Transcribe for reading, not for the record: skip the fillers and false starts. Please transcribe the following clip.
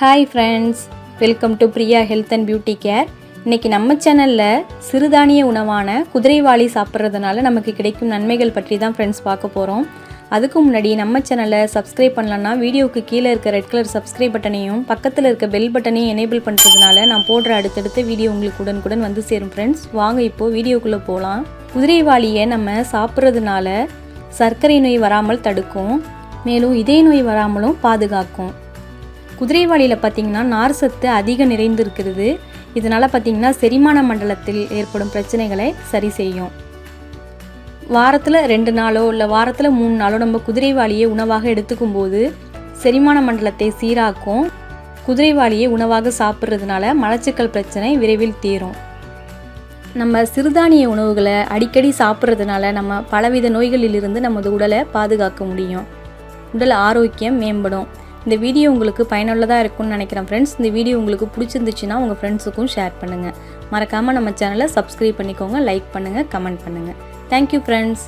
Hi friends, welcome to Priya health and beauty care. இன்றைக்கி நம்ம சேனலில் சிறுதானிய உணவான குதிரைவாலி சாப்பிட்றதுனால நமக்கு கிடைக்கும் நன்மைகள் பற்றி தான் ஃப்ரெண்ட்ஸ் பார்க்க போகிறோம். அதுக்கு முன்னாடி நம்ம சேனலை சப்ஸ்கிரைப் பண்ணலன்னா வீடியோவுக்கு கீழே இருக்க ரெட் கலர் சப்ஸ்கிரைப் பட்டனையும் பக்கத்தில் இருக்க பெல் பட்டனையும் எனேபிள் பண்ணுறதுனால நான் போடுற அடுத்தடுத்த வீடியோ உங்களுக்கு உடனுக்குடன் வந்து சேரும். ஃப்ரெண்ட்ஸ், வாங்க இப்போது வீடியோக்குள்ளே போகலாம். குதிரைவாலியை நம்ம சாப்பிட்றதுனால சர்க்கரை நோய் வராமல் தடுக்கும், மேலும் இதய நோய் வராமலும் பாதுகாக்கும். குதிரைவாலியில் பார்த்திங்கன்னா நார் சத்து அதிகம் நிறைந்திருக்கிறது. இதனால் பார்த்திங்கன்னா செரிமான மண்டலத்தில் ஏற்படும் பிரச்சனைகளை சரி செய்யும். வாரத்தில் 2 நாளோ இல்லை வாரத்தில் 3 நாளோ நம்ம குதிரைவாலியை உணவாக எடுத்துக்கும் போது செரிமான மண்டலத்தை சீராக்கும். குதிரைவாலியை உணவாக சாப்பிட்றதுனால மலச்சிக்கல் பிரச்சனை விரைவில் தீரும். நம்ம சிறுதானிய உணவுகளை அடிக்கடி சாப்பிட்றதுனால நம்ம பலவித நோய்களிலிருந்து நமது உடலை பாதுகாக்க முடியும். உடல் ஆரோக்கியம் மேம்படும். இந்த வீடியோ உங்களுக்கு பயனுள்ளதாக இருக்கும்னு நினைக்கிறேன் ஃப்ரெண்ட்ஸ். இந்த வீடியோ உங்களுக்கு பிடிச்சிருந்துச்சுன்னா உங்கள் ஃப்ரெண்ட்ஸுக்கும் ஷேர் பண்ணுங்கள். மறக்காமல் நம்ம சேனலை சப்ஸ்கிரைப் பண்ணிக்கோங்க, லைக் பண்ணுங்கள், கமெண்ட் பண்ணுங்கள். Thank you friends.